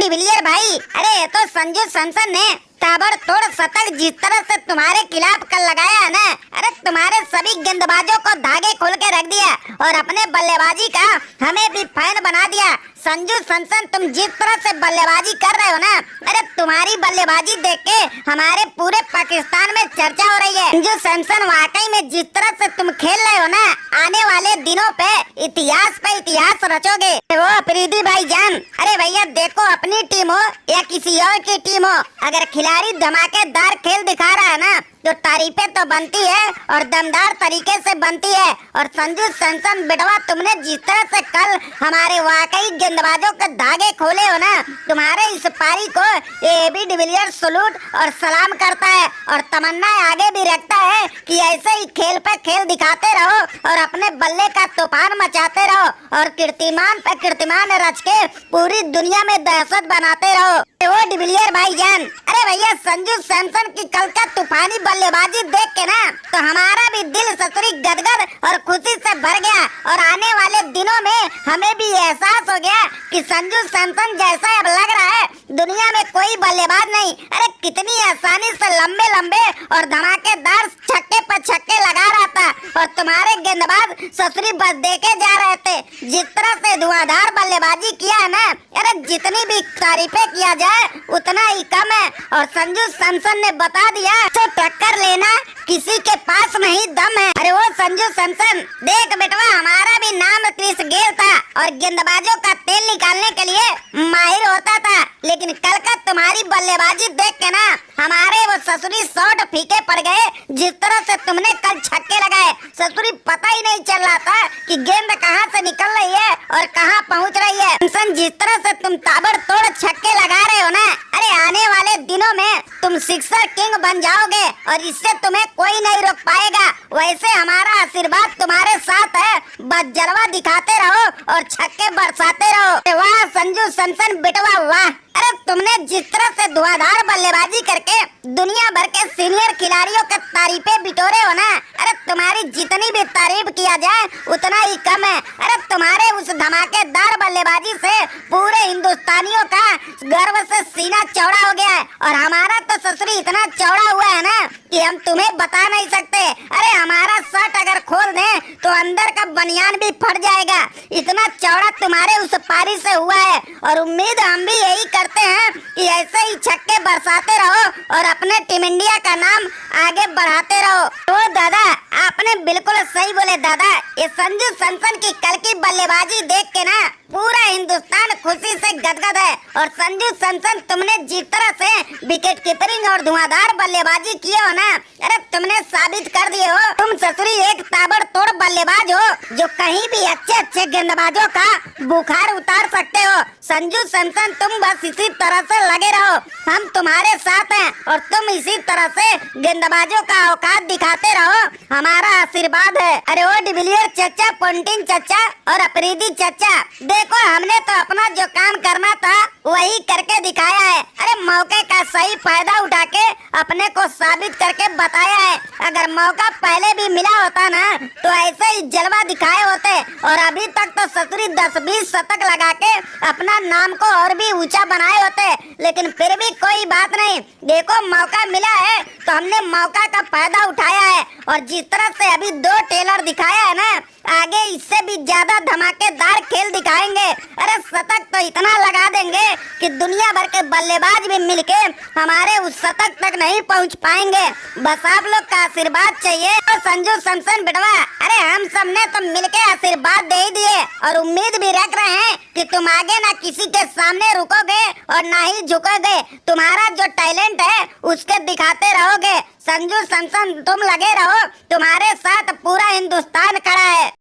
De Villiers भाई, अरे ये तो संजू सैमसन ने ताबड़तोड़ शतक जिस तरह से तुम्हारे खिलाफ कल लगाया है ना, अरे तुम्हारे सभी गेंदबाजों को धागे खोल के रख दिया और अपने बल्लेबाजी का हमें भी फैन बना दिया। संजू सैमसन, तुम जिस तरह से बल्लेबाजी कर रहे हो ना, अरे तुम्हारी बल्लेबाजी देख के हमारे पूरे पाकिस्तान में चर्चा हो रही है। संजू सैमसन, वाकई में जिस तरह से तुम खेल रहे हो ना, आने वाले दिनों पे इतिहास रचोगे। वो अफरीदी भाईजान, अरे भैया देखो, अपनी टीम हो या किसी और की टीम हो, अगर खिलाड़ी धमाकेदार खेल दिखा रहा है ना, तो तारीफें तो बनती है और दमदार तरीके से बनती है। और संजू सैमसन बेटवा, तुमने जिस तरह से कल हमारे वाकई गेंदबाजों के धागे खोले हो ना, तुम्हारे इस पारी को एबी डिविलियर्स सलूट और सलाम करता है और तमन्नाएं आगे भी रखता है कि ऐसे ही खेल पे खेल दिखाते रहो और अपने बल्ले का तूफान मचाते रहो और कीर्तिमान पे कीर्तिमान रच के पूरी दुनिया में दहशत बनाते रहो। वो डिविलियर भाईजान, अरे भैया संजू सैमसन की कल का तूफानी बल्लेबाजी देख के ना, तो हमारा भी दिल ससुरी गदगद और खुशी से भर गया और आने वाले दिनों में हमें भी एहसास हो गया कि संजू सैमसन जैसा अब लग रहा है दुनिया में कोई बल्लेबाज नहीं। अरे कितनी आसानी से लंबे लंबे और धमाकेदार छक्के पर छक्के लगा रहा था और तुम्हारे गेंदबाज ससुरी बस देखे जा रहे थे। जिस तरह से धुआंधार बल्लेबाजी किया है ना, अरे जितनी भी तारीफें किया जाए उतना ही कम है। और संजू सैमसन ने बता दिया, तो टक्कर लेना किसी के पास नहीं दम है। अरे वो संजू सैमसन, देख बेटवा, हमारा भी नाम क्रिस गेल था और गेंदबाजों का तेल निकालने के लिए माहिर होता था, लेकिन कल का तुम्हारी बल्लेबाजी देख के ना हमारे वो ससुरी शॉट फीके पड़ गए। जिस तरह से तुमने कल छक्के लगाए, ससुरी पता ही नहीं चल रहा था कि गेंद कहां से निकल रही है और कहां पहुंच रही है। सैमसन, जिस तरह से तुम ताबड़तोड़ छक्के लगा रहे हो ना, अरे आने वाले दिनों में तुम सिक्सर किंग बन जाओगे और इससे तुम्हें कोई नहीं रोक पाएगा। वैसे हमारा आशीर्वाद तुम्हारे साथ है, बस जलवा दिखाते रहो और छक्के बरसाते रहो। वाह संजू सैमसन बेटवा, वाह! अरे तुमने जिस तरह से धुआंधार बल्लेबाजी करके दुनिया भर के सीनियर खिलाड़ियों के तारीफें बिटोरे हो ना, अरे तुम्हारी जितनी भी तारीफ किया जाए उतना ही कम है। अरे तुम्हारे उस धमाकेदार बल्लेबाजी से पूरे हिंदुस्तानियों का गर्व से सीना चौड़ा हो गया है और हमारा तो ससुरी इतना चौड़ा हुआ है ना कि हम तुम्हें बता नहीं सकते। अरे हमारा शर्ट अगर खोल दें तो अंदर का बनियान भी फट जाएगा, इतना चौड़ा तुम्हारे उस पारी से हुआ है। और उम्मीद हम भी यही करते हैं कि ऐसे ही छक्के बरसाते रहो और अपने टीम इंडिया का नाम आगे बढ़ाते रहो। तो दादा, आपने बिल्कुल सही बोले दादा, ये संजू सैमसन की कल की बल्लेबाजी देख के ना पूरा हिंदुस्तान खुशी से गदगद है। और संजू सैमसन, तुमने जिस तरह से विकेट कीपिंग और धुआंधार बल्लेबाजी किए हो ना, अरे तुमने साबित कर दिए हो तुम ससुरी एक ताबड़तोड़ बल्लेबाज हो जो कहीं भी अच्छे गेंदबाजों का बुखार उतार सकते हो। संजू सैमसन, तुम बस इसी तरह से लगे रहो, हम तुम्हारे साथ हैं और तुम इसी तरह से गेंदबाजों का औकात दिखाते रहो, हमारा आशीर्वाद है। अरे वो डिविलियर चचा, पोंटिंग चचा और अफरीदी चचा, देखो हमने तो अपना जो काम करना था वही करके दिखाया है। अरे मौके का सही फायदा उठा के अपने को साबित करके बताया है। अगर मौका पहले भी मिला होता ना तो ऐसे ही जलवा दिखाए होते और अभी तक तो ससुरी 10-20 शतक लगा के अपना नाम को और भी ऊंचा बनाए होते, लेकिन फिर भी कोई बात नहीं। देखो मौका मिला है तो हमने मौका का फायदा उठाया है और जिस तरह से अभी 2 टेलर दिखाया है ना, आगे इससे भी ज्यादा धमाकेदार खेल दिखाएंगे। अरे शतक तो इतना लगा देंगे कि दुनिया भर के बल्लेबाज भी मिलके हमारे उस शतक तक नहीं पहुंच पाएंगे। बस आप लोग का आशीर्वाद चाहिए। तो संजू सैमसन बेटवा, अरे हम सब ने तो मिलके आशीर्वाद दे ही दिए और उम्मीद भी रख रहे हैं कि तुम आगे ना किसी के सामने रुकोगे और ना ही झुकोगे। तुम्हारा जो टैलेंट है उसके दिखाते रहोगे। संजू सैमसन, तुम लगे रहो, तुम्हारे साथ पूरा हिंदुस्तान खड़ा है।